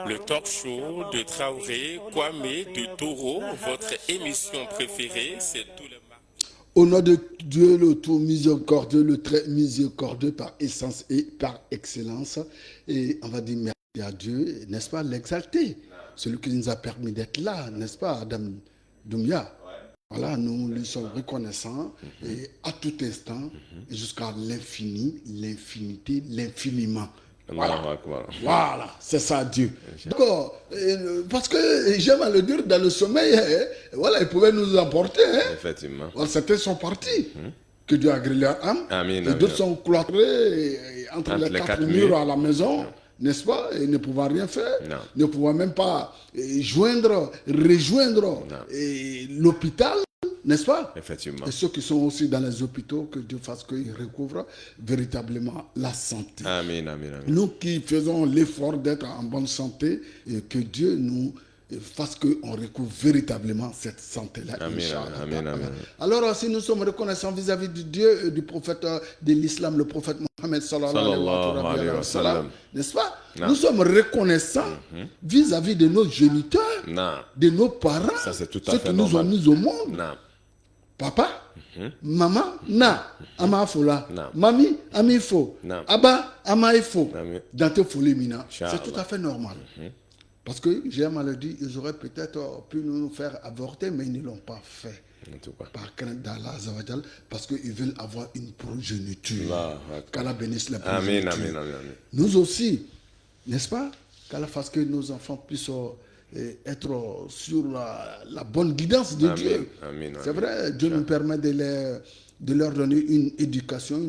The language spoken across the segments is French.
le talk show de Traoré, Kwame, de Toro, votre émission préférée, c'est tout le Au nom de Dieu, le tout miséricordieux, le très miséricordieux par essence et par excellence. Et on va dire merci à Dieu, n'est-ce pas, l'exalter. Celui qui nous a permis d'être là, n'est-ce pas, Adam Doumbia. Voilà, nous lui sommes reconnaissants et à tout instant, et jusqu'à l'infini, l'infinité, l'infiniment. Voilà, c'est ça Dieu. D'accord, parce que j'aime à le dire, dans le sommeil, voilà, il pouvait nous emporter. Effectivement. Voilà, certains sont partis. Que Dieu agrée leur âme. Amen, et d'autres sont cloîtrés entre les quatre murs à la maison, n'est-ce pas, et ne pouvant rien faire, ne pouvant même pas rejoindre l'hôpital. N'est-ce pas? Effectivement. Et ceux qui sont aussi dans les hôpitaux, que Dieu fasse qu'ils recouvrent véritablement la santé. Amen, amen, amen. Nous qui faisons l'effort d'être en bonne santé, et que Dieu nous fasse qu'on recouvre véritablement cette santé-là. Amen, amen, amen. Alors, si nous sommes reconnaissants vis-à-vis de Dieu et du prophète de l'islam, le prophète Mohammed sallallahu alayhi wa sallam, n'est-ce pas? Nous sommes reconnaissants vis-à-vis de nos géniteurs, de nos parents, ceux qui nous ont mis au monde. Papa, maman, ama fola, mami, ami fo, aba, ama ifo, dans tes folies mina. C'est tout à fait normal. Parce que, j'aime à le dire, ils auraient peut-être pu nous faire avorter, mais ils ne l'ont pas fait. Par crainte d'Allah, parce qu'ils veulent avoir une progéniture. Qu'Allah bénisse la progéniture. Amen, amen, amen. Nous aussi, n'est-ce pas? Qu'Allah fasse que nos enfants puissent être sur la bonne guidance de Dieu. C'est vrai, Dieu nous permet de leur donner une éducation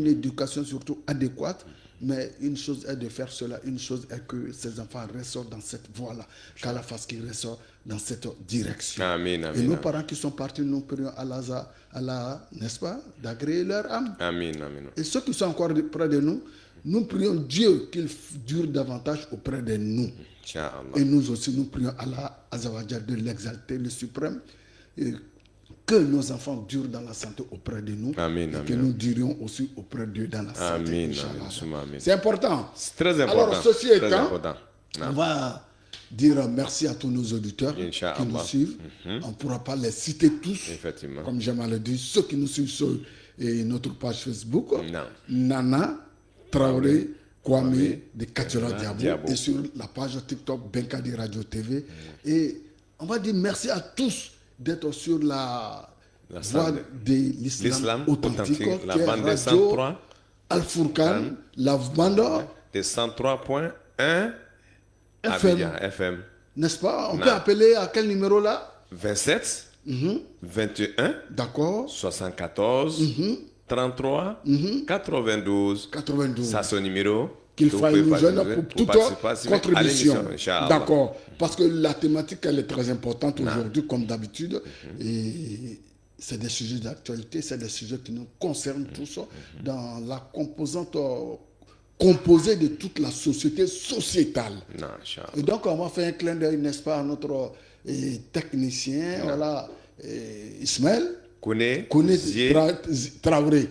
surtout adéquate. Mais une chose est de faire cela, une chose est que ces enfants ressortent dans cette voie-là, qu'Allah fasse qu'ils ressortent dans cette direction. Amen, amen, et nos amen. parents qui sont partis, nous prions Allah, n'est-ce pas, d'agréer leur âme. Amen, amen. Et ceux qui sont encore près de nous, nous prions Dieu qu'il dure davantage auprès de nous. Et nous aussi, nous prions Allah Azawajal de l'exalter, le suprême, et que nos enfants durent dans la santé auprès de nous. Amen, et amen. que nous durions aussi auprès d'eux dans la santé. Amen, amen. C'est important. C'est très important. Alors, ceci très étant, important. on va dire merci à tous nos auditeurs qui nous suivent. On ne pourra pas les citer tous. Effectivement. Comme j'aime à le dire, ceux qui nous suivent sur notre page Facebook. Nana Traoré Kwame de Katola Diabo. Et sur la page TikTok Benkadi Radio TV. Et on va dire merci à tous d'être sur la voie de l'islam authentique, la bande des 103 Al-Fourkan, la bande des 103.1 FM. N'est-ce pas? On peut appeler à quel numéro là? 27 21 d'accord 74 33 92. Ça, c'est le numéro qu'il faille nous joindre pour toute contribution. D'accord. Parce que la thématique, elle est très importante aujourd'hui, comme d'habitude. Et c'est des sujets d'actualité, c'est des sujets qui nous concernent tous dans la composante composée de toute la société sociétale. Et donc, on va faire un clin d'œil, n'est-ce pas, à notre technicien, voilà, Ismaël. Connaît Traoré.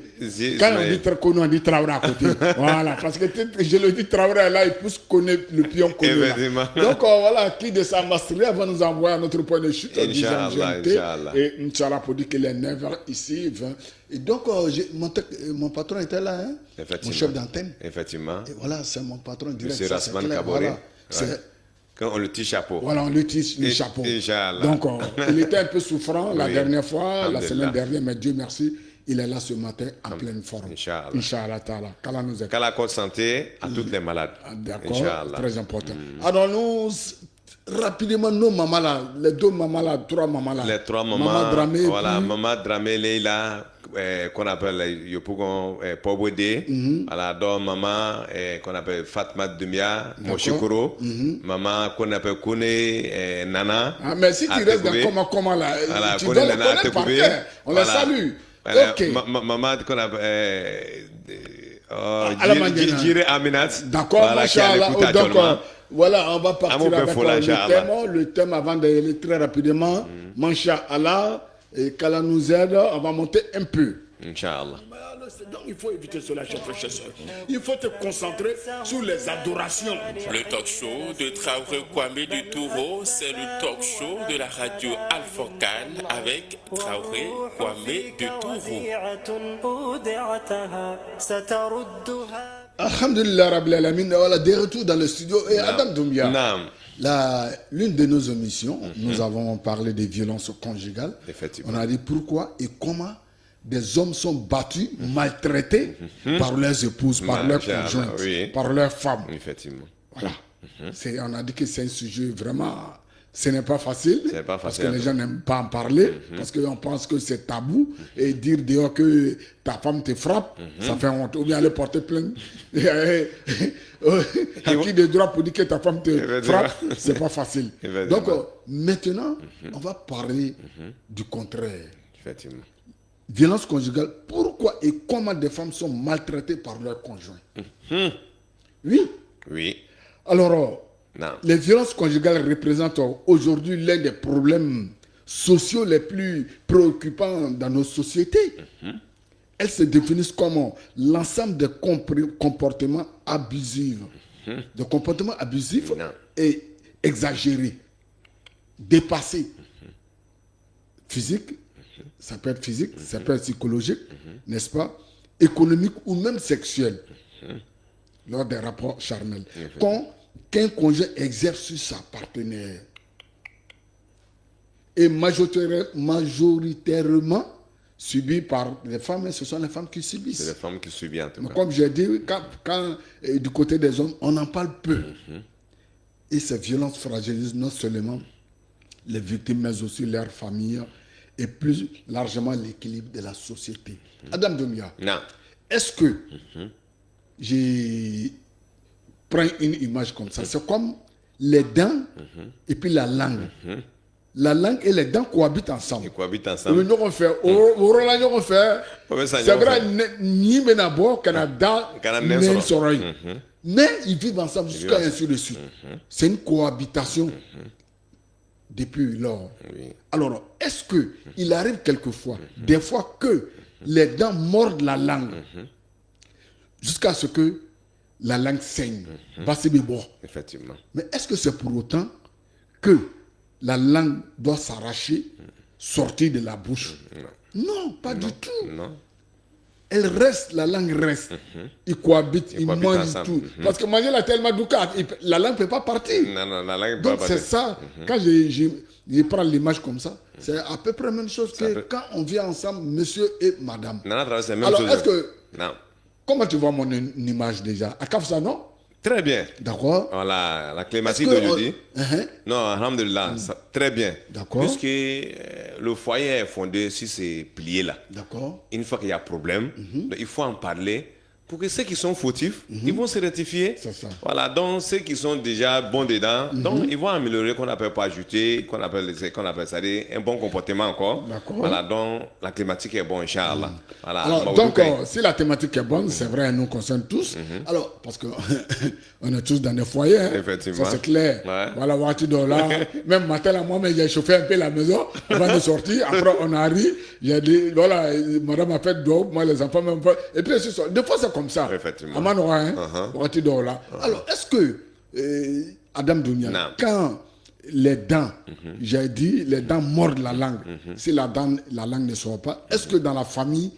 Quand on dit Traoré à côté. Voilà, parce que je le dis Traoré là, il pousse connaître le pion Koné. Donc voilà, qui de sa masteria va nous envoyer à notre point de chute. Inch'Allah. Et Inch'Allah pour dire qu'il est 9h ici, 20. Et donc, mon patron était là, hein, mon chef d'antenne. Effectivement. Et voilà, c'est mon patron direct. Monsieur Rasman Kaboré. Voilà, quand on le tisse chapeau. Voilà, on le tisse le chapeau. Donc, il était un peu souffrant la dernière fois, la semaine dernière, mais Dieu merci, il est là ce matin en pleine forme. Inch'Allah. Qu'Allah nous aide. Qu'Allah accorde santé à toutes les malades. D'accord, très important. Alors, nous, rapidement, nos mamans là, les deux mamans là, trois mamans là. Les trois mamans. Maman Dramé. Voilà, Maman Dramé, Leila, qu'on appelle Yopougon Pobodé. Voilà, donc maman qu'on appelle Fatma Dumia, Moshikoro. Maman qu'on appelle Kone Nana. Ah, mais si tu restes dans comment là, voilà, tu dois les connaître par cœur. On les salue. Ok. Maman qu'on appelle Jire Aminat. D'accord, machallah. Donc, voilà, on va partir avec le thème avant d'aller très rapidement. Mancha Allah, et qu'Allah nous aide, on va monter un peu. Inch'Allah. Donc il faut éviter cela, chers frères et sœurs. Il faut te concentrer sur les adorations. Le talk show de Traoré Kwame du Touro, c'est le talk show de la radio Alpha Khan avec Traoré Kwame du Touro. Alhamdulillah Rabbil Alamin, voilà, de retour dans le studio. Et Adam Doumbia, l'une de nos émissions, nous avons parlé des violences conjugales. On a dit pourquoi et comment des hommes sont battus, maltraités par leurs épouses, par leurs conjointes, par leurs femmes. Effectivement. Voilà. On a dit que c'est un sujet vraiment... Ce n'est pas facile, parce que les gens n'aiment pas en parler, parce qu'on pense que c'est tabou, et dire dehors que ta femme te frappe, ça fait honte. Ou bien aller porter plainte à qui de droit pour dire que ta femme te frappe, c'est pas facile. Donc maintenant, on va parler du contraire. Effectivement. Violence conjugale, pourquoi et comment des femmes sont maltraitées par leurs conjoints. Oui. Oui. Alors, les violences conjugales représentent aujourd'hui l'un des problèmes sociaux les plus préoccupants dans nos sociétés. Elles se définissent comme l'ensemble des comportements abusifs. Des comportements abusifs et exagérés, dépassés. Physique, ça peut être physique, ça peut être psychologique, n'est-ce pas? Économique ou même sexuel, lors des rapports charnels. Qu'un conjoint exerce sur sa partenaire. Et majoritairement subi par les femmes, et ce sont les femmes qui subissent. C'est les femmes qui subissent en tout cas. Comme j'ai dit, quand du côté des hommes, on en parle peu. Et ces violences fragilisent non seulement les victimes, mais aussi leurs familles et plus largement l'équilibre de la société. Adam Doumbia, est-ce que j'ai... Prends une image comme ça. C'est comme les dents et puis la langue. La langue et les dents cohabitent ensemble. Ils cohabitent ensemble. C'est vrai, ni Benabo, Canada, mais ils vivent ensemble jusqu'à ainsi de suite. C'est une cohabitation depuis lors. Alors, est-ce qu'il arrive quelquefois, des fois, que les dents mordent la langue jusqu'à ce que la langue saigne, Effectivement. Mais est-ce que c'est pour autant que la langue doit s'arracher, sortir de la bouche? Non, pas du tout. Non. Elle reste, la langue reste. Ils cohabitent, ils mangent tout. Parce que manger la tellement doucate, la langue ne peut pas partir. Non, la langue ne peut Donc pas c'est partir. ça, quand je prends l'image comme ça, c'est à peu près la même chose que quand on vit ensemble, monsieur et madame. C'est la même Alors, chose. est-ce que... Comment tu vois mon image déjà? À Kafsa, non? Très bien. D'accord. Voilà, la climatique d'aujourd'hui. Non, alhamdulillah, très bien. D'accord. Puisque le foyer est fondé sur ces piliers-là. D'accord. Une fois qu'il y a problème, il faut en parler pour que ceux qui sont fautifs, ils vont se rectifier. C'est ça. Voilà, donc ceux qui sont déjà bons dedans, donc ils vont améliorer, qu'on appelle pas ajouter, qu'on appelle ça un bon comportement encore. D'accord. Voilà, donc la thématique est bonne, Inch'Allah. Voilà, alors, donc, si la thématique est bonne, c'est vrai, elle nous concerne tous. Alors, parce qu'on est tous dans des foyers, hein. Effectivement. Ça c'est clair. Ouais. Voilà, là, même matin, là, moi, j'ai chauffé un peu la maison avant de sortir. Après, on arrive, j'ai dit, voilà, madame a fait d'eau, moi, les enfants, même pas. Et puis, des fois, c'est comme ça. Effectivement. Alors, est-ce que, Adam Doumbia, quand les dents, j'ai dit, les dents mordent la langue, si la langue ne sort pas, est-ce que dans la famille,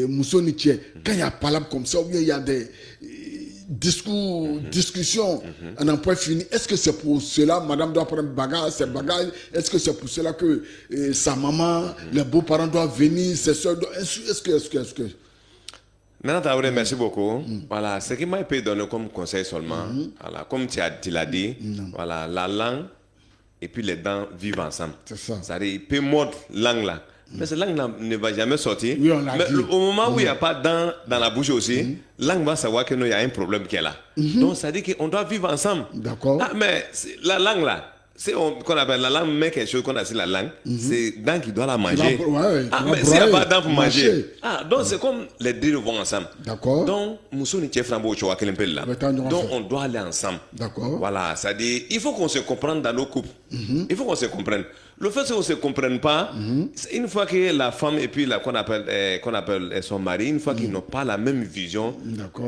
Moussonitie, quand il y a palabre comme ça, ou bien il y a des discussions, on n'en point fini, est-ce que c'est pour cela, madame doit prendre bagage, ses bagages, est-ce que c'est pour cela que sa maman, les beaux-parents doivent venir, ses soeurs doivent... Est-ce que... Nana Traoré, merci beaucoup. Voilà, ce qui m'a été donné comme conseil seulement, voilà, comme tu l'as dit, voilà, la langue et puis les dents vivent ensemble. C'est ça. C'est-à-dire, il peut mordre langue là, mais cette langue là ne va jamais sortir. Oui, on l'a mais dit. au moment où il n'y a pas de dents dans la bouche aussi, langue va savoir qu'il y a un problème qui est là. Donc, ça dit qu'on doit vivre ensemble. D'accord. Ah, mais la langue là, c'est qu'on appelle la langue, mais quelque chose qu'on a sur la langue, c'est dents qui doit la manger. Mais s'il n'y a pas de dents pour manger. Donc c'est comme les deux vont ensemble. D'accord. Donc, donc on doit aller ensemble. D'accord. Voilà, c'est-à-dire, il faut qu'on se comprenne dans nos couples. Il faut qu'on se comprenne. Le fait qu'on ne se comprenne pas, une fois que la femme et puis qu'on appelle son mari, une fois qu'ils n'ont pas la même vision,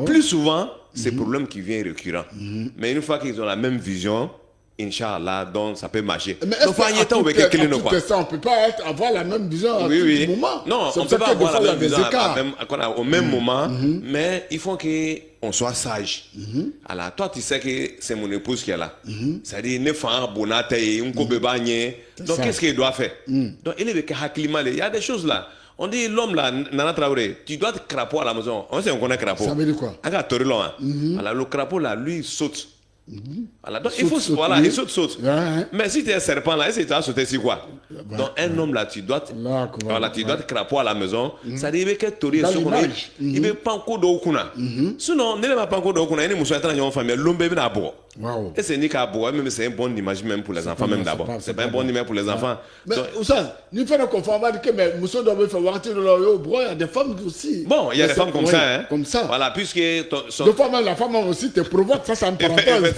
plus souvent, c'est problème qui vient récurrent. Mais une fois qu'ils ont la même vision, Inch'Allah, donc ça peut marcher. Mais est-ce qu'à tout ça, on ne peut pas avoir la même vision à tout moment? Non, on ne peut pas avoir la même vision au même moment, mais il faut qu'on soit sage. Alors, toi, tu sais que c'est mon épouse qui est là. C'est-à-dire, ne fait un bonate, un cobebagne. Donc, qu'est-ce qu'il doit faire? Donc, il y a des choses là. On dit l'homme là, Nana Traoré, tu dois être crapaud à la maison. On sait qu'on connaît crapaud. Ça veut dire quoi? Alors, le crapaud là, lui, il saute. Voilà, donc il faut il saute. Mais si tu es un serpent là, est-ce que tu vas sauter sur quoi? Donc un homme là, tu dois te crapaud à la maison. Ça dit que tu aurais il veut pas encore d'okuna. Sinon, ne va pas encore d'okuna. Il est moussou étranger en famille. L'homme bébé d'abord. Et c'est ni qu'à boire, même c'est une bonne image même pour les enfants même d'abord. C'est pas une bonne image pour les enfants. Mais ça, nous faisons conformer que mais moussou doit faire voir il y a des femmes aussi. Bon, il y a des femmes comme ça, hein. Comme ça. Voilà, puisque deux fois même la femme aussi te provoque, ça me parenthèse.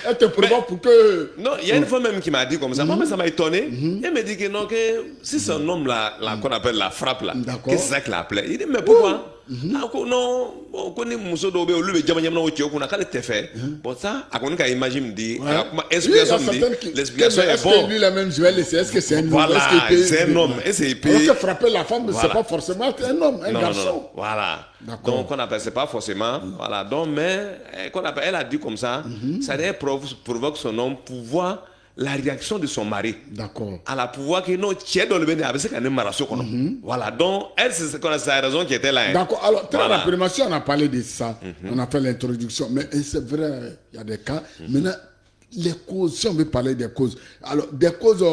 Elle te provoque pour que... Non, il y a une femme même qui m'a dit comme ça. Moi, ça m'a étonné. Elle me dit que non, que si c'est un homme là, qu'on appelle la frappe là, que c'est ça qui l'appelait. Il dit, mais pourquoi? Non, on connaît Mousso Dobé, on lui dit, on a qu'à le fait. Bon, ça, à qu'on imagine, dit, l'explication est bonne. Est-ce que lui, la même Joël, est-ce que c'est un homme? Voilà, c'est un homme. Alors que frapper la femme, c'est pas forcément un homme, un garçon. Voilà. Donc, on appelle, c'est pas forcément. Voilà. Donc, mais, elle a dit comme ça, ça provoque son homme pour voir la réaction de son mari. D'accord. À la pouvoir que non, tu es dans le bénéfice avec ce qu'on a marché. Voilà. Donc, elle, c'est sa raison qui était là. D'accord. Alors, très rapidement, si on a parlé de ça, on a fait l'introduction, mais c'est vrai, il y a des cas. Maintenant, les causes, si on veut parler des causes, alors des causes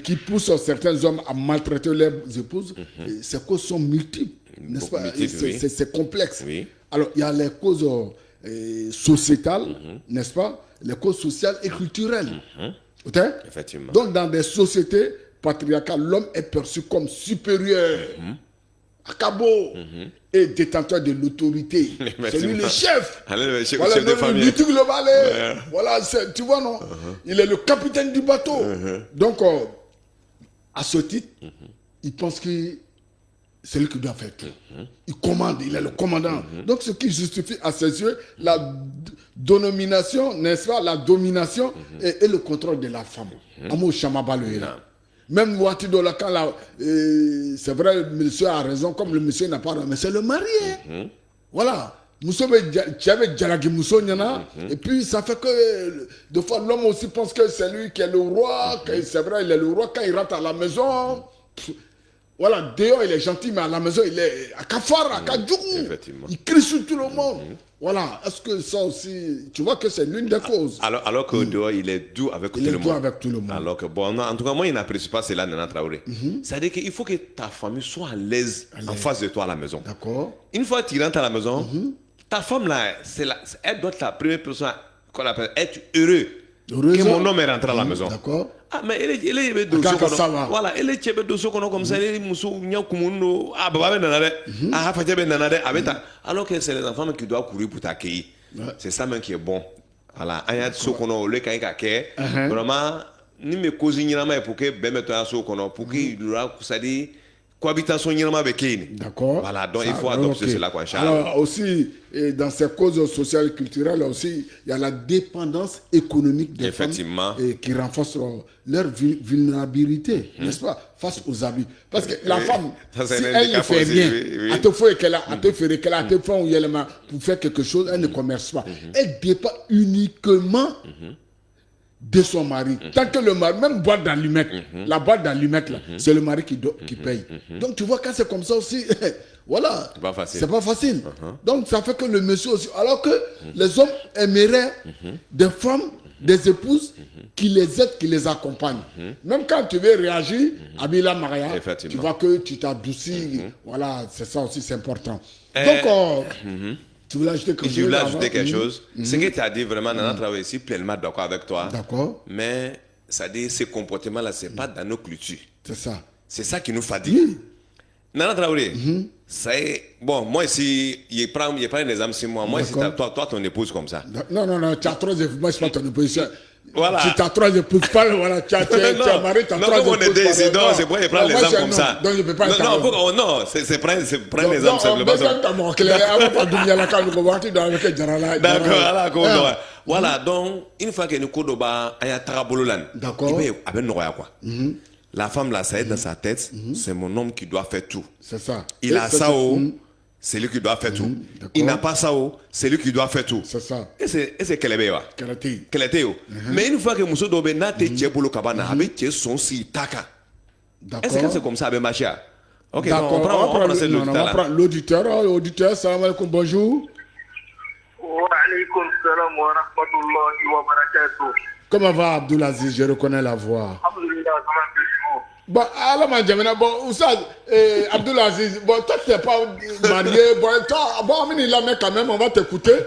qui poussent certains hommes à maltraiter leurs épouses, ces causes sont multiples, n'est-ce pas? C'est complexe. Oui. Alors, il y a les causes sociétales, n'est-ce pas? Les causes sociales et culturelles. Effectivement. Donc, dans des sociétés patriarcales, l'homme est perçu comme supérieur, acabo, et détenteur de l'autorité. C'est lui le chef. Voilà, le global. Voilà, tu vois, non? Il est le capitaine du bateau. Donc, à ce titre, il pense que c'est lui qui doit faire tout. Il commande, il est le commandant. Donc, ce qui justifie à ses yeux la domination, n'est-ce pas, la domination et le contrôle de la femme. Amo Shamaba le héros. Même Ouattido, quand c'est vrai, le monsieur a raison, comme le monsieur n'a pas raison, mais c'est le mari. Voilà. Et puis ça fait que des fois l'homme aussi pense que c'est lui qui est le roi, c'est vrai, il est le roi quand il rentre à la maison. Voilà, dehors il est gentil, mais à la maison il est à Kafar, à Kadjougou. Il crie sur tout le monde. Voilà, est-ce que ça aussi, tu vois que c'est l'une des causes. Alors que dehors il est doux avec tout le monde. Alors que bon, non, en tout cas moi il n'apprécie pas cela, Nana Traoré. C'est-à-dire qu'il faut que ta famille soit à l'aise en face de toi à la maison. D'accord. Une fois que tu rentres à la maison, ta femme là, elle doit être la première personne qu'on appelle être heureux. Que mon homme est rentré à la maison. D'accord. Ah, mais elle est voilà, elle est comme ça, elle est alors que c'est les enfants qui doivent courir pour t'accueillir. C'est ça même qui est bon. Voilà, vraiment, ni me causer pour que pour que cohabitation avec d'accord. Voilà, donc il faut adopter cela. Alors aussi, dans ces causes sociales et culturelles, aussi, il y a la dépendance économique des femmes qui renforce leur vulnérabilité, n'est-ce pas, face aux abus. Parce que la femme, si elle ne fait rien, à te faire qu'elle a te faire qu'elle a te fait pour faire quelque chose, elle ne commerce pas. Elle dépend uniquement de son mari. Tant que le mari, même boîte d'allumettes, la boîte d'allumettes, c'est le mari qui paye. Donc tu vois, quand c'est comme ça aussi, voilà, c'est pas facile. Donc ça fait que le monsieur aussi, alors que les hommes aimeraient des femmes, des épouses qui les aident, qui les accompagnent. Même quand tu veux réagir, Abila Maria, tu vois que tu t'adoucis. Voilà, c'est ça aussi, c'est important. Donc, tu voulais ajouter quelque chose? Ce que tu as dit, vraiment, Nana Traoré ici, pleinement d'accord avec toi. D'accord. Mais c'est-à-dire ces comportements-là, ce n'est pas dans nos cultures. C'est ça. C'est ça qui nous fatigue. Nana Traoré, c'est... Bon, moi ici, il prend un exemple sur moi. Moi, si toi, ton épouse comme ça. Non, tu as 3 épouses. Moi, je ne suis pas ton épouse. Voilà. Si tu as 3 épouses, voilà, tu as marié, tu as 3 épouses. Non, c'est pour prendre l'exemple comme ça. Donc, je ne peux pas être non, c'est prendre l'exemple simplement. D'accord, voilà, donc, une fois que nous coudons, il y a Trabololan. D'accord. La femme, là, ça est dans sa tête, c'est mon homme qui doit faire tout. C'est ça. Il a ça, c'est lui qui doit faire tout. Il n'a pas ça, c'est lui qui doit faire tout. C'est ça. Et c'est Kelebea. Kelebea. Mais une fois que Mousso Dobe n'a pas été pour le cabana, avec son si taka. Est-ce que c'est comme ça avec Machia? Ok, d'accord. On va prendre l'auditeur. Auditeur, salam alaikum, bonjour. Wa alaikum salam wa rahmatullahi wa barakatuh. Comment va Abdoulaziz? Je reconnais la voix. Alhamdulillah, comment allez-vous? Bon, alors, Djamena, bon, Oussad, Abdoulaziz, bon, toi, tu n'es pas marié, bon, toi, bon, il l'a mais quand même, on va t'écouter.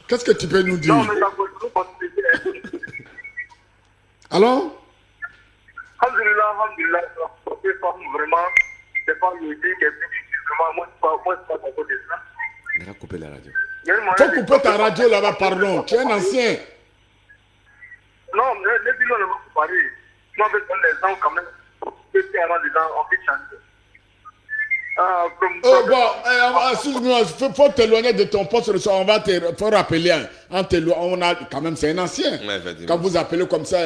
Qu'est-ce que tu peux nous dire? Non, mais ça peut nous continuer. Alors? Alhamdulillah, c'est pas vraiment, c'est pas le dit, vraiment, moi, c'est pas d'accord de ça. On va couper la radio. Faut couper ta radio là-bas, pardon, tu es un ancien. Non, les bilans ne vont pas parler. Moi, avec les gens, quand même, j'étais avant des gens, on peut changer. Excuse-moi, il faut t'éloigner de ton poste, on va te rappeler, on a, quand même, c'est un ancien. Quand vous appelez comme ça,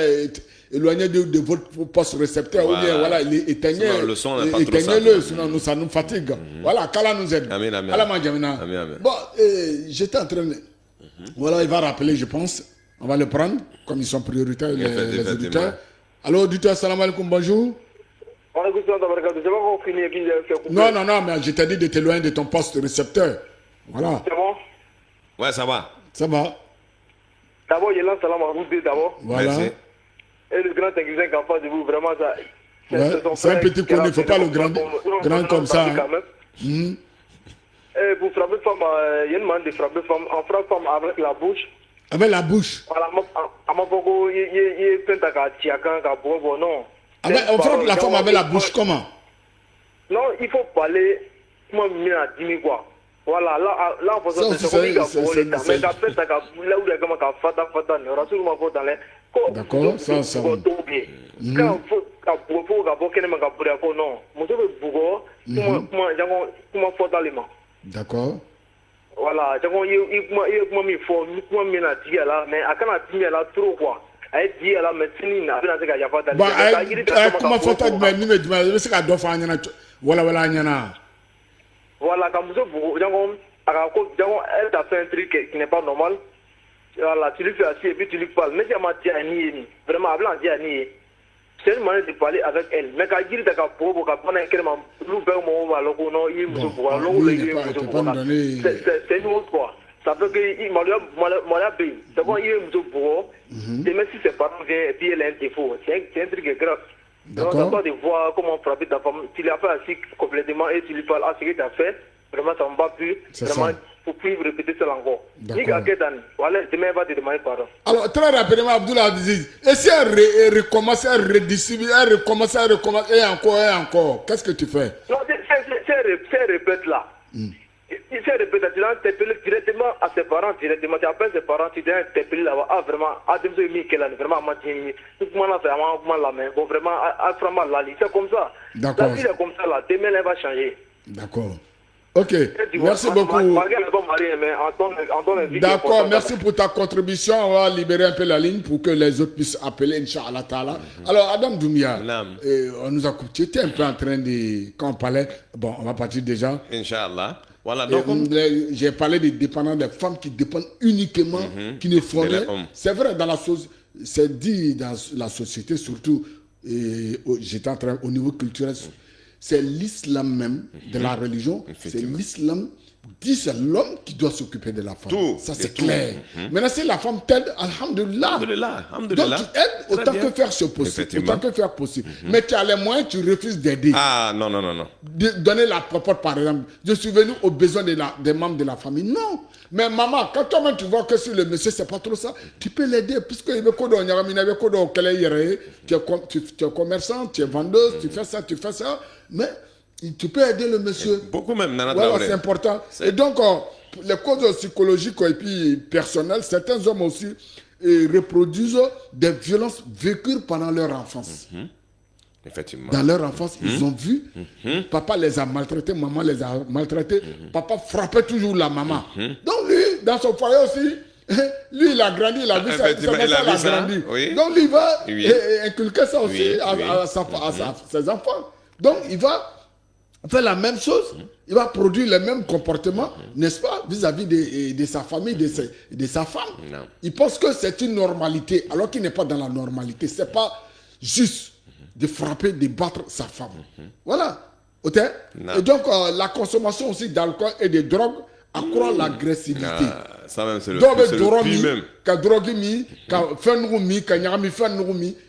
éloignez de votre poste récepteur, ou bien, voilà, éteignez-le, sinon ça nous fatigue. Voilà, qu'Allah nous aide. Amen, amen. Amen. Bon, j'étais en train de... Voilà, il va rappeler, je pense. On va le prendre, comme ils sont prioritaires, les auditeurs. Alors, auditeur, salam alaikum, bonjour. Non, mais je t'ai dit de t'éloigner de ton poste récepteur. Voilà. C'est bon? Ouais, ça va. Ça va. D'abord, je lance salam à vous deux d'abord. Voilà. Merci. Et le grand technicien qui est en face de vous, vraiment, ça... C'est un petit con, il ne faut pas le grand comme ça. Et pour frapper femme, il y a une manière de frapper femme. On frappe femme avec la bouche. Avec la bouche. Voilà, il fait un tiakan, non. On frappe la femme avec la bouche comment? Non, il faut parler, moi, je dis quoi. Voilà, là, on peut se faire mais ça fait ça, là où il y a comme un fata, il y aura sûrement dans les. D'accord, ça. Quand il faut non. Moi, faut dans les mains. D'accord. Voilà, il faut mais à quand on là trop quoi. La médecine n'a pas comment faut-il mais c'est qu'à doit voilà, quand vous elle t'a fait un truc qui n'est pas normal. Voilà, tu lui fais assis et puis tu lui parles. Mais c'est vraiment, c'est une manière de parler avec elle. Mais quand il dit que c'est une autre quoi. Ça veut dire qu'il m'a dit, c'est bon, il est et même si ses parents viennent et puis elle a un défaut, c'est un truc grave. Donc, on doit voir comment frapper ta femme. Tu l'as fait assis complètement et tu lui parles, ce que tu as fait, vraiment, ça ne va plus. Vraiment, il ne faut plus répéter ça encore. Voilà, demain, va te demander pardon. Alors, très rapidement, Abdoulaziz, et si elle recommence, elle redistribue, elle recommence, et encore, qu'est-ce que tu fais? Non, c'est répète là. Il s'est répété, tu l'as interpellé directement à ses parents, directement. Tu appelles ses parents, tu l'as interpellé là-bas. Ah, vraiment, vraiment, bon, vraiment, c'est comme ça. D'accord. La vie est comme ça là, demain, elle va changer. D'accord. Ok, merci beaucoup. D'accord, merci pour ta contribution. On va libérer un peu la ligne pour que les autres puissent appeler, Inch'Allah Ta'ala. Alors, Adam Doumia, on nous a coupé. Tu étais un peu en train de... Quand on parlait... Bon, on va partir déjà. Inch'Allah. Voilà, donc j'ai parlé des dépendants, des femmes qui dépendent uniquement, qui ne font rien. C'est vrai, c'est dit dans la société, surtout, j'étais en train, au niveau culturel, c'est l'islam même de la religion, c'est l'islam dit c'est l'homme qui doit s'occuper de la femme. Tout, ça, c'est tout. clair. Maintenant, si la femme t'aide, alhamdulillah. Donc, tu aides autant que faire ce possible. Autant que faire possible. Mais tu as les moyens, tu refuses d'aider. Ah, non. Donner la popote, par exemple. Je suis venu aux besoins des membres de la famille. Non. Mais maman, quand toi-même tu vois que si le monsieur, c'est pas trop ça, tu peux l'aider. Puisqu'il veut tu es commerçant, tu es vendeuse, tu fais ça. Mais tu peux aider le monsieur. Beaucoup même, voilà, c'est important. Et donc, les causes psychologiques et puis personnelles, certains hommes aussi reproduisent des violences vécues pendant leur enfance. Effectivement. Dans leur enfance, ils ont vu, papa les a maltraités, maman les a maltraités, papa frappait toujours la maman. Donc lui, dans son foyer aussi, lui il a grandi, il a vu ça, il a grandi. Oui. Donc lui il va inculquer ça aussi à ses enfants. Donc il va faire la même chose, il va produire les mêmes comportements, n'est-ce pas, vis-à-vis de sa famille, de sa femme. Non. Il pense que c'est une normalité, alors qu'il n'est pas dans la normalité. C'est pas juste de frapper, de battre sa femme. Voilà. Et donc, la consommation aussi d'alcool et de drogue accroît l'agressivité. Ça même, c'est le pire même.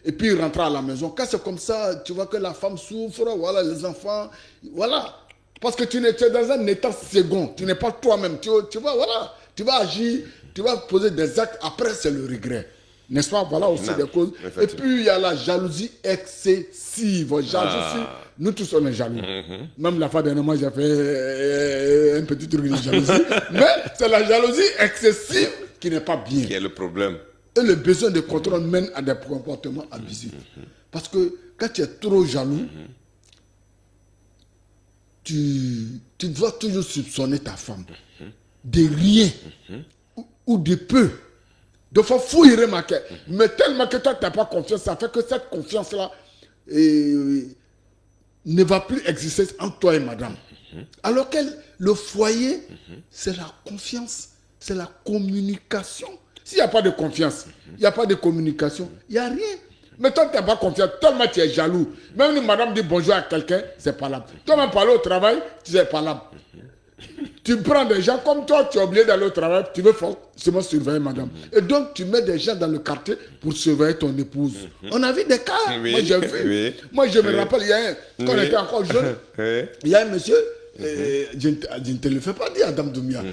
Et puis il rentre à la maison. Quand c'est comme ça, tu vois que la femme souffre, voilà, les enfants, voilà. Parce que tu es dans un état second. Tu n'es pas toi-même. Tu vois, voilà. Tu vas agir, tu vas poser des actes. Après, c'est le regret. N'est-ce pas? Voilà aussi des causes. Et puis, il y a la jalousie excessive. Nous tous, on est jaloux. Même la fois dernièrement, j'ai fait un petit truc de jalousie. Mais c'est la jalousie excessive qui n'est pas bien. Qui est le problème. Et le besoin de contrôle mène à des comportements abusifs. Parce que quand tu es trop jaloux, tu dois toujours soupçonner ta femme de rien ou de peu. De fois fouiller remarquer. Mais tellement que toi, tu n'as pas confiance, ça fait que cette confiance-là ne va plus exister entre toi et madame. Alors que le foyer, c'est la confiance, c'est la communication. S'il n'y a pas de confiance, il n'y a pas de communication, il n'y a rien. Mais toi, tu n'as pas confiance, tellement tu es jaloux. Même si madame dit bonjour à quelqu'un, c'est pas là. Toi-même parler au travail, tu n'es pas là. Tu prends des gens comme toi, tu es obligé d'aller au travail, tu veux forcément surveiller madame. Et donc, tu mets des gens dans le quartier pour surveiller ton épouse. On a vu des cas. Moi, j'ai vu. Moi, je me rappelle, il y a quand on était encore jeune, il y a un monsieur, je ne te le fais pas dire, Adam Doumia.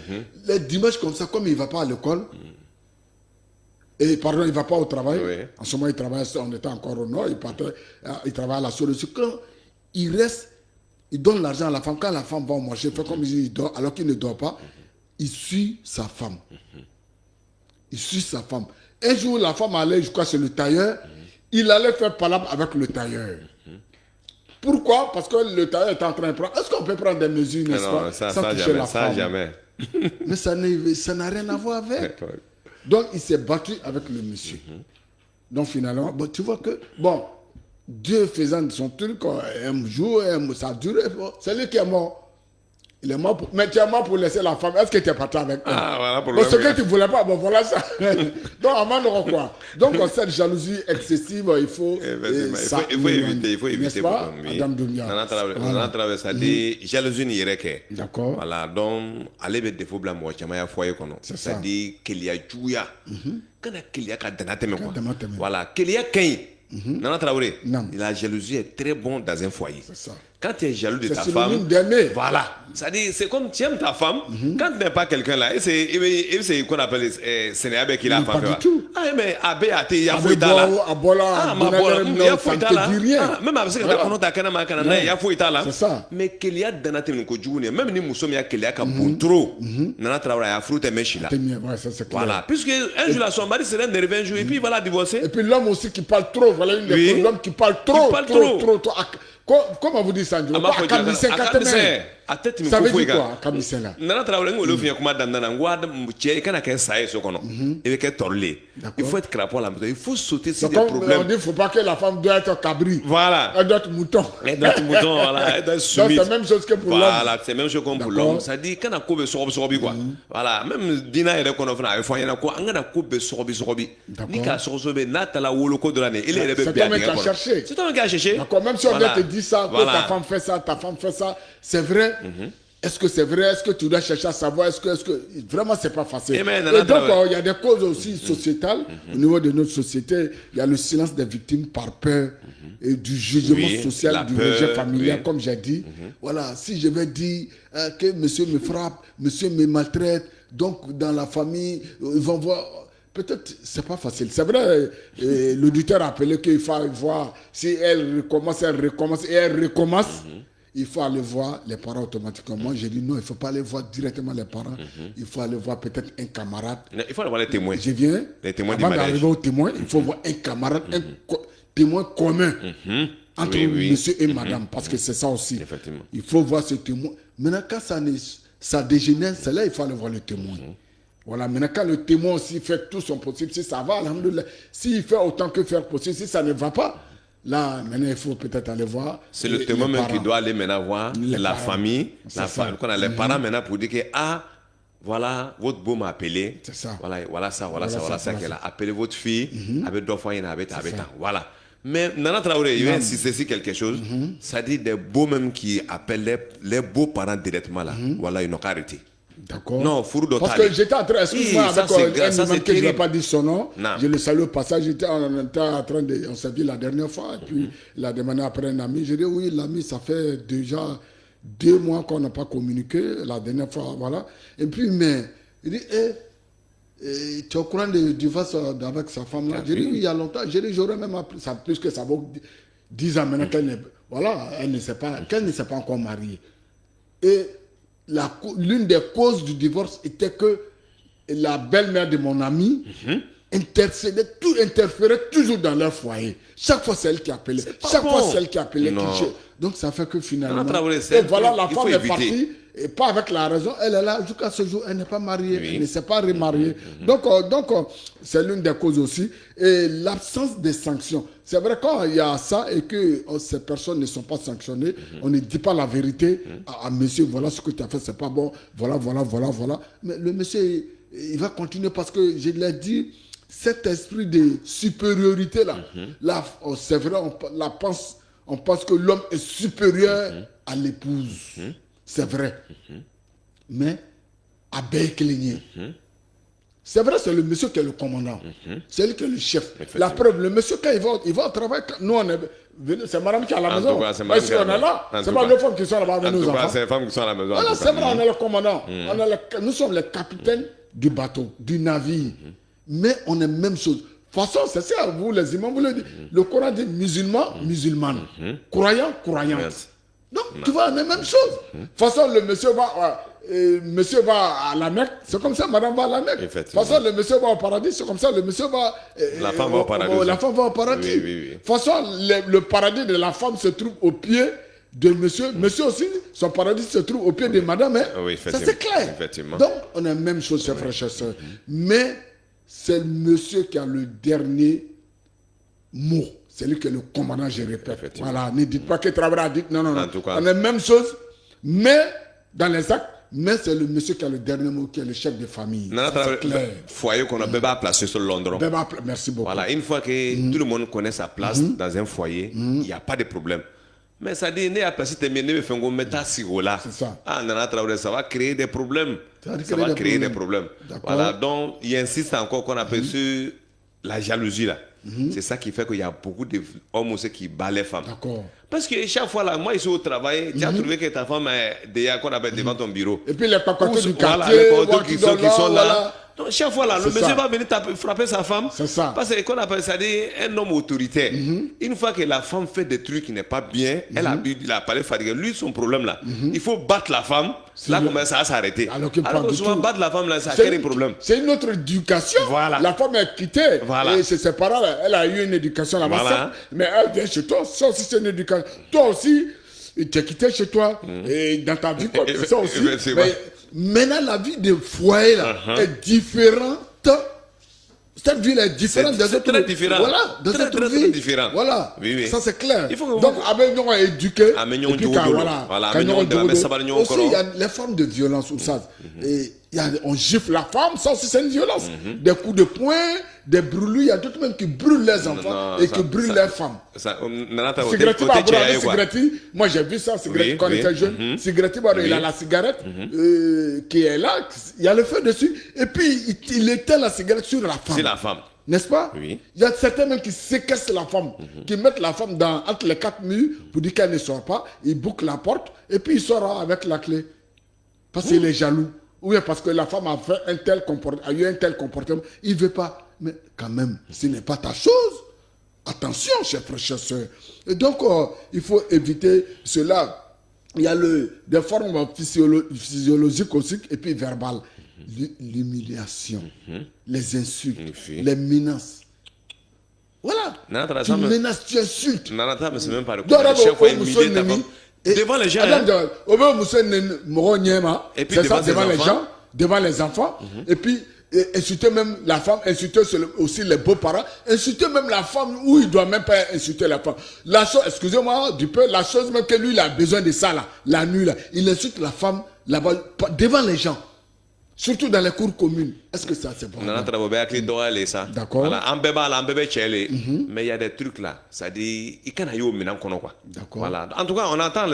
Les dimanches comme ça, comme il ne va pas à l'école, et pardon, il ne va pas au travail. En ce moment, il travaille, on était encore au nord, il travaille à la solution. Quand il reste, il donne l'argent à la femme. Quand la femme va au marché, il fait comme il dort, alors qu'il ne dort pas, il suit sa femme. Il suit sa femme. Un jour, la femme allait, je crois, chez le tailleur. Il allait faire palabre avec le tailleur. Pourquoi? Parce que le tailleur est en train de prendre. Est-ce qu'on peut prendre des mesures, n'est-ce pas? Sans toucher jamais, la femme. Jamais. Mais ça n'a rien à voir avec. Donc, il s'est battu avec le monsieur. Donc, finalement, bon, tu vois que, bon, Dieu faisant son truc, un jour, ça a duré. C'est lui qui est mort. Il est mort mais tu es mort pour laisser la femme. Est-ce que tu es parti avec elle? Voilà pour bon, ce que tu ne voulais pas, bon voilà ça. Donc, avant de quoi? Donc, cette jalousie excessive, il faut éviter. Il faut éviter. Pas, Madame Doumia. On a traversé ça. Des jalousies n'y est. D'accord. Voilà, donc, allez mettre des faux blancs, moi, il y a foyer. C'est-à-dire qu'il y a jouya. Quand il y a qu'à voilà, qu'il y a qu'un. Nana Traoré, la jalousie est très bonne dans un foyer. C'est ça. Quand tu es jaloux de ta femme, voilà. C'est-à-dire, c'est comme tu aimes ta femme, quand tu n'es pas quelqu'un là, et c'est qu'on appelle Sénéabé qui l'a pas du tout. Ah, mais Abé a été, il y a fouita là. Ah, ma bola, il y a fouita là. Même avec ce que tu as connu à Kanama, il y a fouita là. C'est ça. Mais qu'il y a dans la télé, même ni Moussoum, il y a qu'il y a qu'un bon trop. Nana Traoré a fruité Méchi là. Voilà. Puisque un jour, son mari serait nerveux un jour, et puis voilà, divorcé. Et puis l'homme aussi qui parle trop, voilà une des problèmes qui parle trop. Comment vous dites ça? Ça veut dire quoi, Kamisen là? Nana Traoré, on le vient comme madame Nana, il faut être crapaud là, il faut sauter sur des problèmes. On dit, il ne faut pas que la femme doit être cabri. Voilà. Elle doit être mouton. Elle doit être mouton, voilà. Elle doit être soumise. Donc c'est la même chose que pour l'homme. Voilà, c'est la même chose comme pour l'homme. Ça dit, quand on a coupé sorbi quoi. Voilà, même Dina est reconnu, il faut y en a quoi, on a coupé sorbi. Ni qu'à sorbi, Natala ou le code de l'année. C'est toi qui as cherché. C'est toi qui as cherché. D'accord, même si on te dit ça, que ta femme fait ça, c'est vrai. Est-ce que c'est vrai? Est-ce que tu dois chercher à savoir? Est-ce que vraiment c'est pas facile? Et donc il y a des causes aussi sociétales au niveau de notre société. Il y a le silence des victimes par peur et du jugement social, du rejet familial, comme j'ai dit. Voilà, si je vais dire que monsieur me frappe, monsieur me maltraite, donc dans la famille, ils vont voir. Peut-être c'est pas facile. C'est vrai, l'auditeur a appelé qu'il faut voir si elle recommence et elle recommence. Il faut aller voir les parents automatiquement. Moi, j'ai dit non, il ne faut pas aller voir directement les parents. Il faut aller voir peut-être un camarade. Il faut aller voir les témoins. Je viens. Les témoins avant d'arriver au témoin, il faut voir un camarade, un témoin commun entre monsieur et madame. Parce que c'est ça aussi. Il faut voir ce témoin. Maintenant, quand ça dégénère, c'est là qu'il faut aller voir le témoin. Voilà, maintenant, quand le témoin aussi fait tout son possible, si ça va, alhamdoulilah. S'il fait autant que faire possible, si ça ne va pas, là, maintenant, il faut peut-être aller voir. C'est le témoin même qui doit aller maintenant voir la famille. Qu'on a les parents maintenant pour dire que, voilà, votre beau m'a appelé. C'est ça. Voilà ça qu'elle a appelé votre fille. Avec deux fois, il y en avait. Voilà. Mais Nana Traoré, il y a insisté sur quelque chose. Ça dit des beaux même qui appellent les beaux parents directement là. Voilà, ils n'ont qu'à arrêter. D'accord. Non, parce que j'étais en train, excuse-moi, avec un imam que je n'ai pas dit son nom, je le salue au passage, j'étais en train de, on s'est vu la dernière fois, et puis il a demandé après un ami, j'ai dit oui, l'ami, ça fait déjà 2 mois qu'on n'a pas communiqué, la dernière fois, voilà, et puis, mais, il dit, tu es au courant du divorce avec sa femme là? J'ai dit oui, il y a longtemps, j'ai dit j'aurais même appris, ça, plus que ça vaut 10 ans maintenant qu'elle ne s'est pas encore mariée. Et l'une des causes du divorce était que la belle-mère de mon ami interférait toujours dans leur foyer. Chaque fois, c'est elle qui appelait. Chaque fois, c'est elle qui appelait. Donc, ça fait que finalement... Et voilà, la femme est partie, et pas avec la raison. Elle est là, jusqu'à ce jour, elle n'est pas mariée. Elle ne s'est pas remariée. Donc, c'est l'une des causes aussi. Et l'absence de sanctions. C'est vrai, quand il y a ça et que ces personnes ne sont pas sanctionnées, on ne dit pas la vérité à monsieur, voilà ce que tu as fait, c'est pas bon, voilà. Mais le monsieur, il va continuer parce que je l'ai dit, cet esprit de supériorité là, c'est vrai, on pense que l'homme est supérieur à l'épouse. C'est vrai. Mais à Bécligné, c'est vrai, c'est le monsieur qui est le commandant. C'est lui qui est le chef. La preuve, le monsieur, quand il va au travail, nous on est venus, c'est madame qui est à la maison. Est-ce qu'on est là? C'est pas les femmes qui sont là-bas avec nos enfants. C'est les femmes qui sont à la maison. Voilà, c'est vrai, on est le commandant. Nous sommes les capitaines du bateau, du navire. Mais on est même chose. De toute façon, c'est ça, vous les imams, vous le dites. Le Coran dit musulman, musulmane. Croyant, croyante. Donc, tu vois, on est même chose. De toute façon, le monsieur va à la Mecque, c'est comme ça, madame va à la Mecque. De toute façon, le monsieur va au paradis, c'est comme ça, le monsieur va... la femme va au paradis. La femme va au paradis. De toute façon, le paradis de la femme se trouve au pied de monsieur. Monsieur aussi, son paradis se trouve au pied de madame. Ça, c'est clair. Donc, on a la même chose, chers frères et sœurs. Mais c'est le monsieur qui a le dernier mot. C'est lui qui est le commandant, je répète. Voilà, ne dites pas que Traoré a dit. Non. On a la même chose, mais dans les actes, mais c'est le monsieur qui a le dernier mot, qui est le chef de famille. C'est clair. Foyer qu'on a Béba placé sur Londres. Merci beaucoup. Voilà, une fois que tout le monde connaît sa place dans un foyer, il n'y a pas de problème. Mais ça dit, ne a placé tes miens, ne fait un méta là. C'est ça. Nana Traoré, ça va créer des problèmes. Ça va créer des problèmes. Voilà, donc il insiste encore qu'on appelle sur la jalousie là. C'est ça qui fait qu'il y a beaucoup d'hommes aussi qui battent les femmes. Parce que chaque fois là, moi ici au travail, tu as trouvé que ta femme est déjà qu'on appelle devant ton bureau. Et puis les pacotés du quartier, qui sont là. Donc chaque fois là, le monsieur va venir frapper sa femme. C'est ça. Parce que qu'on appelle ça un homme autoritaire. Une fois que la femme fait des trucs qui n'est pas bien, elle a parlé fatigué. Lui, son problème là, il faut battre la femme. Là, comment ça va s'arrêter? Alors que souvent, battre la femme là, ça crée des problèmes. C'est une autre éducation. Voilà. La femme est quittée. Voilà. Et ses parents, elle a eu une éducation là-bas. Voilà. Mais elle vient chez toi. Ça aussi, c'est une éducation. Toi aussi, tu es quitté chez toi. Et dans ta vie, comme ça aussi. Mais maintenant, la vie de foyer là, est différente. Cette ville est différente des autres. Très différent. Voilà, très différent. Voilà, ça c'est clair. Donc, nous éduquer. Voilà. Aussi, il y a les formes de violence ou ça. Et on gifle la femme, ça aussi c'est une violence. Des coups de poing, des brûlures, il y a d'autres même qui brûlent les enfants qui brûlent les femmes. Moi j'ai vu ça, quand on était jeune. Il a la cigarette qui est là, il y a le feu dessus, et puis il éteint la cigarette sur la femme. C'est la femme. N'est-ce pas? Oui. Il y a certains même qui séquestrent la femme, qui mettent la femme entre les 4 murs pour dire qu'elle ne sort pas, ils bouclent la porte, et puis il sort avec la clé. Parce qu'il est jaloux. Ou bien parce que la femme a eu un tel comportement, il ne veut pas. Mais quand même, ce n'est pas ta chose. Attention, chers frères, chers sœurs. Et donc, il faut éviter cela. Il y a des formes physiologiques aussi, et puis verbales. L'humiliation, les insultes, les menaces. Voilà. Tu menaces, tu insultes. Mais c'est même pas le cas. Chaque fois, humilier ta femme. Devant les gens. Et puis devant les gens, devant les enfants. Et puis insulter même la femme, insulter aussi les beaux-parents, insulter même la femme où il ne doit même pas insulter la femme. La chose, excusez-moi du peu, la chose même que lui il a besoin de ça là, la nuit là, il insulte la femme là-bas devant les gens. Surtout dans les cours communes. Est-ce que ça c'est bon? D'accord. Mais il y a des trucs là. Ça dit, il y a quoi. D'accord. Voilà. En tout cas, on entend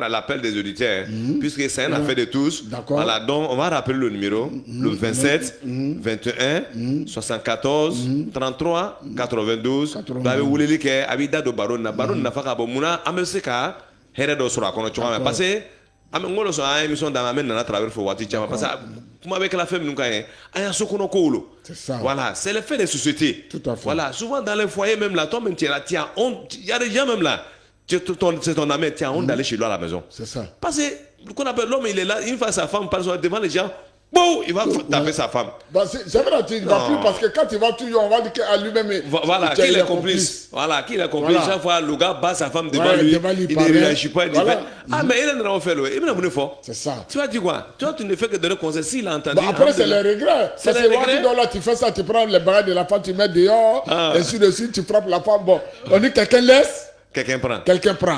l'appel des auditeurs, puisque c'est une affaire de tous. D'accord. Voilà. Donc, on va rappeler le numéro, le 27, 21, 74, 33, 92. Parce que ngolo so ay émission dans la na travers fo wati chama parce que comment avec la femme nous gagne aya sokono kolo. C'est ça. Voilà, c'est le fait des sociétés. Tout à fait. Voilà, souvent dans les foyers même là, toi même tu es là, tiens, il y a des gens même là, c'est ton ami, tiens, on d'aller chez lui à la maison. C'est ça. Parce que qu'on appelle l'homme, il est là, une fois sa femme passe devant les gens. Bon, il va taper sa femme. Bah c'est vrai, tu ne vas plus parce que quand il va toujours, on va dire qu'à lui-même. Voilà, qui est complice. Voilà, qui est complice. Chaque fois, le gars bat sa femme devant lui. Il ne réagit pas. Il dit ah, mais il est en fait. Il est fort. C'est ça. Tu vas dire quoi? Toi, tu ne fais que donner conseil. S'il a entendu. Après, c'est le regret. Parce que là, tu fais ça, tu prends les bras de la femme, tu mets dehors. Et sur le site, tu frappes la femme. Bon, on dit quelqu'un laisse. Quelqu'un prend.